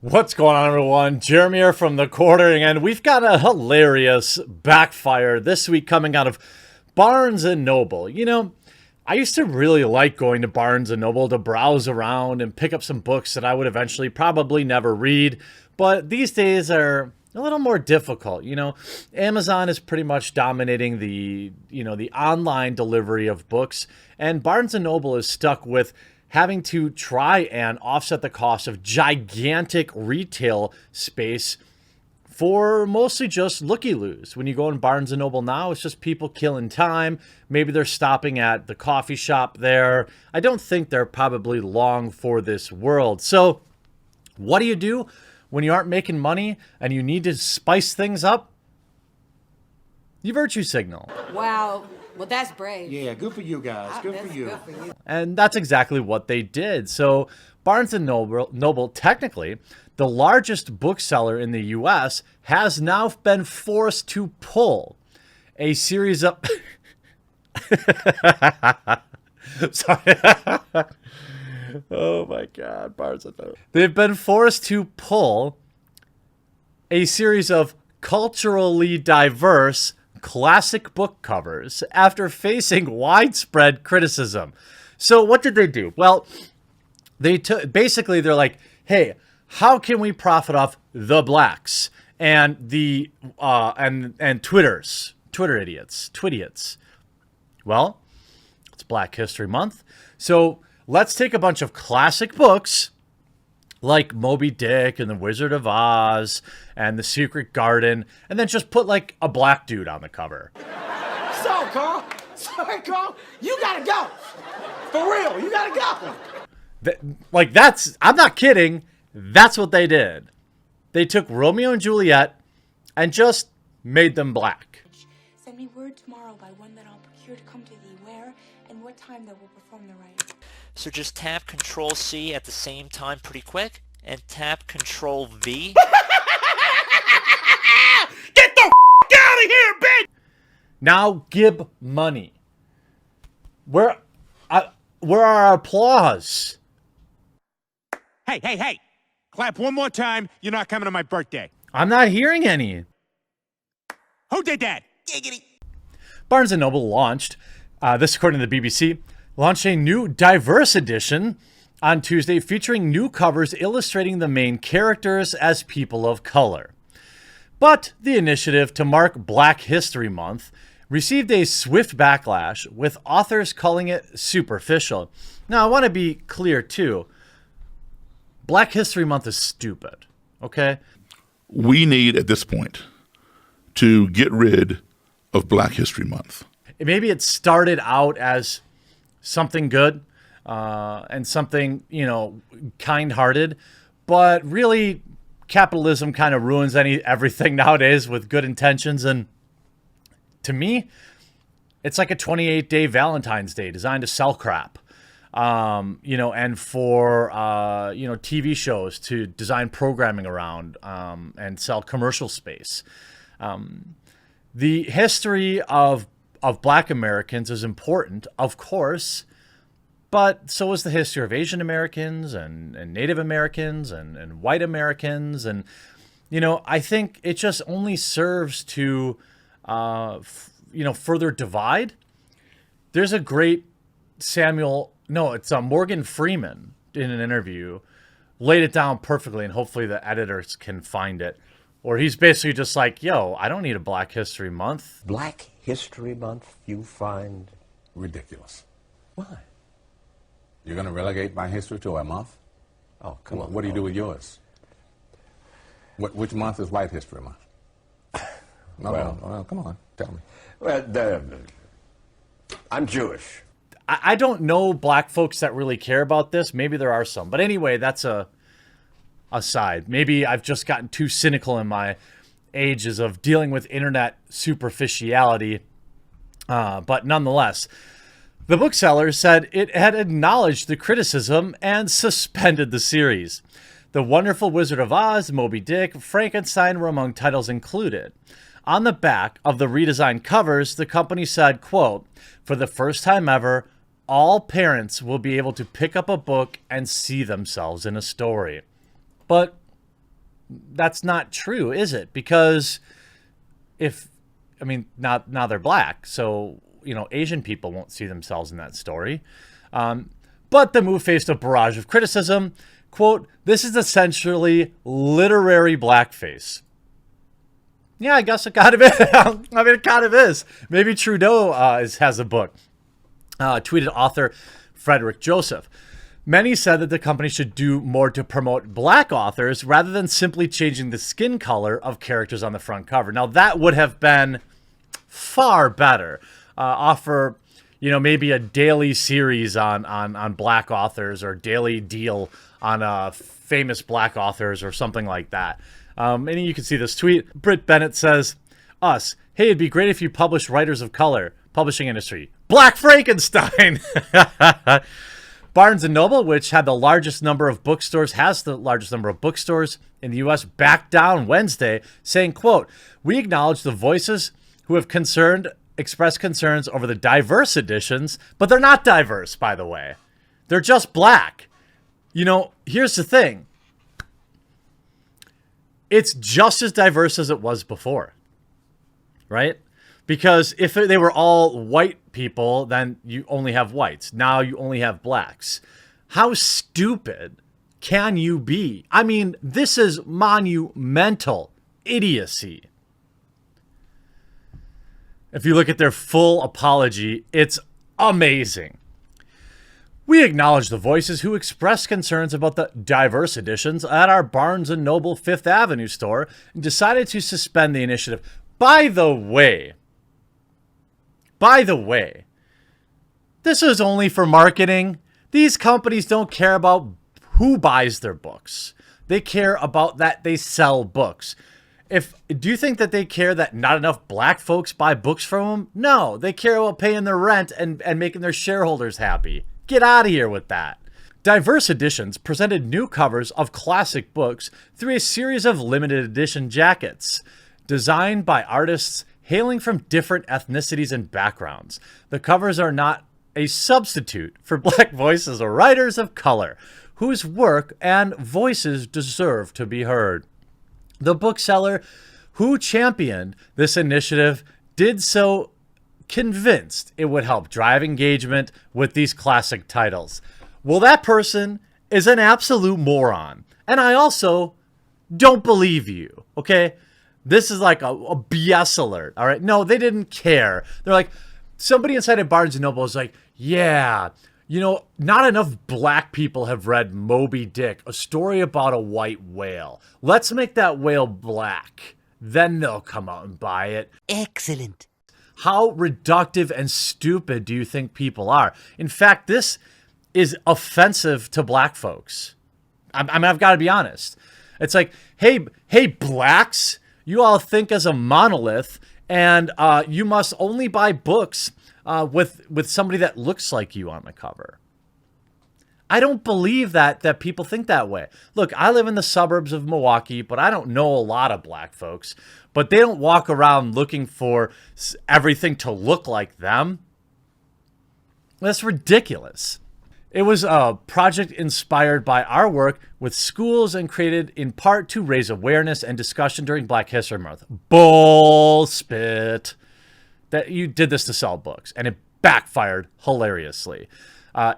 What's going on, everyone? Jeremy here from The Quartering, and we've got a hilarious backfire this week coming out of Barnes & Noble. You know, I used to really like going to Barnes & Noble to browse around and pick up some books that I would eventually probably never read, but these days are a little more difficult. You know, Amazon is pretty much dominating the online delivery of books, and Barnes & Noble is stuck with having to try and offset the cost of gigantic retail space for mostly just looky-loos. When you go in Barnes & Noble now, it's just people killing time. Maybe they're stopping at the coffee shop there. I don't think they're probably long for this world. So what do you do when you aren't making money and you need to spice things up? You virtue signal. Wow. Well, that's brave. Yeah, good for you guys. Good for you. And that's exactly what they did. So Barnes & Noble, technically the largest bookseller in the U.S., has now been forced to pull a series of... Sorry. Oh my God, Barnes & Noble. They've been forced to pull a series of culturally diverse classic book covers after facing widespread criticism. So what did they do? Well, they basically they're like, hey, how can we profit off the blacks and the and Twitter idiots? Well, it's Black History Month, so let's take a bunch of classic books like Moby Dick and The Wizard of Oz and The Secret Garden, and then just put like a black dude on the cover. Sorry, Carl. You gotta go. For real, you gotta go. I'm not kidding. That's what they did. They took Romeo and Juliet and just made them black. Send me word tomorrow by one that I'll procure to come to thee, where and what time thou wilt perform the rite. So just tap Control-C at the same time pretty quick, and tap Control-V. Get the out of here, bitch! Now give money. Where are our applause? Hey. Clap one more time. You're not coming to my birthday. I'm not hearing any. Who did that? Giggity. Barnes & Noble launched, this according to the BBC, launched a new diverse edition on Tuesday featuring new covers illustrating the main characters as people of color. But the initiative to mark Black History Month received a swift backlash, with authors calling it superficial. Now, I want to be clear, too. Black History Month is stupid, okay? We need, at this point, to get rid of Black History Month. Maybe it started out as something good and something, kind-hearted, but really capitalism kind of ruins everything nowadays with good intentions. And to me, it's like a 28-day Valentine's Day designed to sell crap, and for TV shows to design programming around and sell commercial space. The history of Black Americans is important, of course, but so is the history of Asian Americans and Native Americans and white Americans. And, I think it just only serves to, further divide. There's a great Morgan Freeman in an interview laid it down perfectly, and hopefully the editors can find it. Or he's basically just like, yo, I don't need a Black History Month. Black History Month you find ridiculous. Why? You're going to relegate my history to a month? Oh, come on. What do you do with yours? Which month is White History Month? No, come on, tell me. Well, I'm Jewish. I don't know black folks that really care about this. Maybe there are some. But anyway, that's a aside. Maybe I've just gotten too cynical in my ages of dealing with internet superficiality. But nonetheless, the bookseller said it had acknowledged the criticism and suspended the series. The Wonderful Wizard of Oz, Moby Dick, Frankenstein were among titles included. On the back of the redesigned covers, the company said, quote, "For the first time ever, all parents will be able to pick up a book and see themselves in a story." But that's not true, is it? Because now they're black, so, Asian people won't see themselves in that story. But the move faced a barrage of criticism. Quote, "This is essentially literary blackface." Yeah, I guess it kind of is. It kind of is. Maybe Trudeau has a book. Tweeted author Frederick Joseph. Many said that the company should do more to promote black authors rather than simply changing the skin color of characters on the front cover. Now, that would have been far better. Offer, maybe a daily series on black authors, or daily deal on famous black authors or something like that. And you can see this tweet. Britt Bennett says, "Us, hey, it'd be great if you published writers of color. Publishing industry. Black Frankenstein." Barnes & Noble, which had the largest number of bookstores, has the largest number of bookstores in the U.S., backed down Wednesday, saying, quote, "We acknowledge the voices who have expressed concerns over the diverse editions," but they're not diverse, by the way. They're just black. Here's the thing. It's just as diverse as it was before, right? Because if they were all white people, then you only have whites. Now you only have blacks. How stupid can you be? I mean, this is monumental idiocy. If you look at their full apology, it's amazing. "We acknowledge the voices who expressed concerns about the diverse editions at our Barnes & Noble Fifth Avenue store and decided to suspend the initiative." By the way, this is only for marketing. These companies don't care about who buys their books. They care about that they sell books. Do you think that they care that not enough black folks buy books from them? No, they care about paying their rent and making their shareholders happy. Get out of here with that. Diverse Editions presented new covers of classic books through a series of limited edition jackets designed by artists hailing from different ethnicities and backgrounds. The covers are not a substitute for black voices or writers of color whose work and voices deserve to be heard. The bookseller who championed this initiative did so convinced it would help drive engagement with these classic titles. Well, that person is an absolute moron. And I also don't believe you, okay? This is like a BS alert, all right? No, they didn't care. They're like, somebody inside of Barnes & Noble is like, yeah, not enough black people have read Moby Dick, a story about a white whale. Let's make that whale black. Then they'll come out and buy it. Excellent. How reductive and stupid do you think people are? In fact, this is offensive to black folks. I've got to be honest. It's like, hey, blacks, you all think as a monolith, and you must only buy books with somebody that looks like you on the cover. I don't believe that people think that way. Look, I live in the suburbs of Milwaukee, but I don't know a lot of black folks. But they don't walk around looking for everything to look like them. That's ridiculous. It was a project inspired by our work with schools and created in part to raise awareness and discussion during Black History Month. Bullspit. That you did this to sell books, and it backfired hilariously.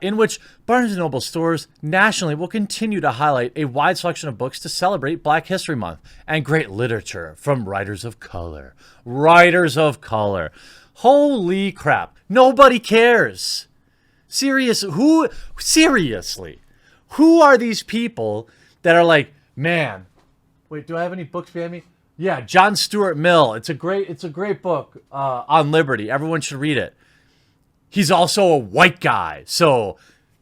In which Barnes & Noble stores nationally will continue to highlight a wide selection of books to celebrate Black History Month and great literature from writers of color. Writers of color. Holy crap. Nobody cares. Seriously, who are these people that are like, man, wait, do I have any books behind me? Yeah, John Stuart Mill. It's a great book on liberty. Everyone should read it. He's also a white guy. So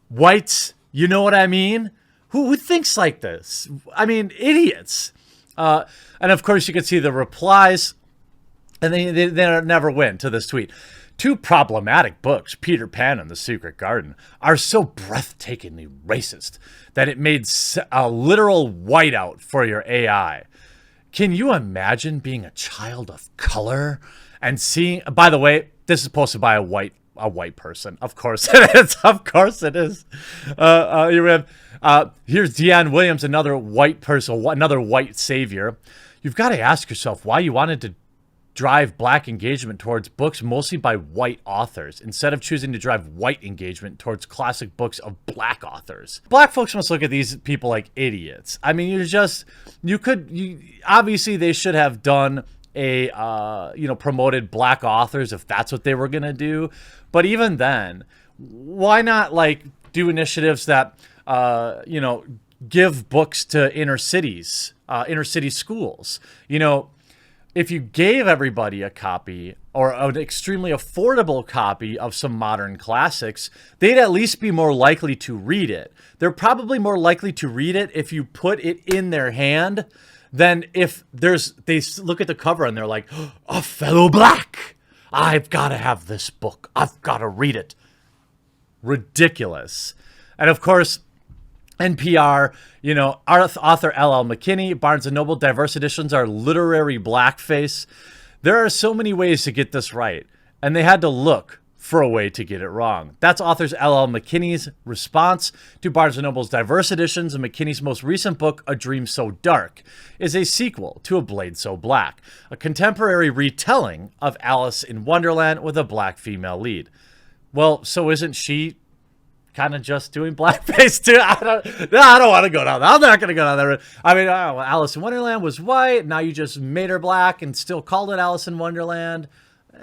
whites, you know what I mean? Who thinks like this? I mean, idiots. And of course, you can see the replies, and they never win to this tweet. Two problematic books, Peter Pan and The Secret Garden, are so breathtakingly racist that it made a literal whiteout for your AI. Can you imagine being a child of color and seeing, by the way, this is posted by a white a white person. Of course it is. Of course it is. Here's Deanne Williams, another white person, another white savior. You've got to ask yourself why you wanted to drive black engagement towards books mostly by white authors instead of choosing to drive white engagement towards classic books of black authors. Black folks must look at these people like idiots. I mean, obviously they should have done a, promoted black authors if that's what they were going to do. But even then, why not like do initiatives that, give books to inner city schools? If you gave everybody a copy or an extremely affordable copy of some modern classics, they'd at least be more likely to read it. They're probably more likely to read it if you put it in their hand than if they look at the cover and they're like, a fellow black, I've got to have this book. I've got to read it. Ridiculous. And of course, NPR, author L.L. McKinney, Barnes & Noble Diverse Editions are literary blackface. There are so many ways to get this right, and they had to look for a way to get it wrong. That's authors L.L. McKinney's response to Barnes & Noble's Diverse Editions, and McKinney's most recent book, A Dream So Dark, is a sequel to A Blade So Black, a contemporary retelling of Alice in Wonderland with a black female lead. Well, so isn't she kind of just doing blackface too? I don't want to go down there. I'm not going to go down there. I mean, Alice in Wonderland was white. Now you just made her black and still called it Alice in Wonderland. All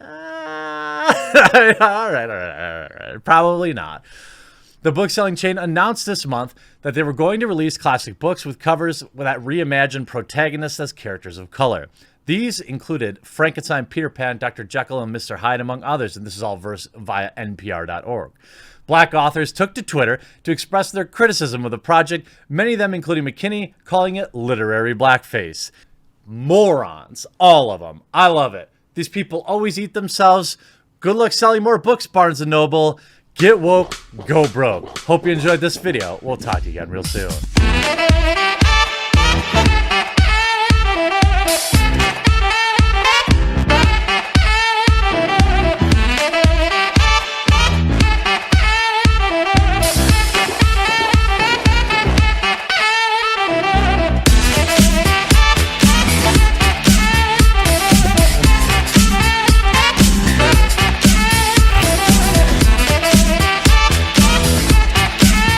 right. Probably not. The book-selling chain announced this month that they were going to release classic books with covers that reimagined protagonists as characters of color. These included Frankenstein, Peter Pan, Dr. Jekyll, and Mr. Hyde, among others, and this is all via NPR.org. Black authors took to Twitter to express their criticism of the project, many of them, including McKinney, calling it literary blackface. Morons, all of them. I love it. These people always eat themselves. Good luck selling more books, Barnes & Noble. Get woke, go broke. Hope you enjoyed this video. We'll talk to you again real soon.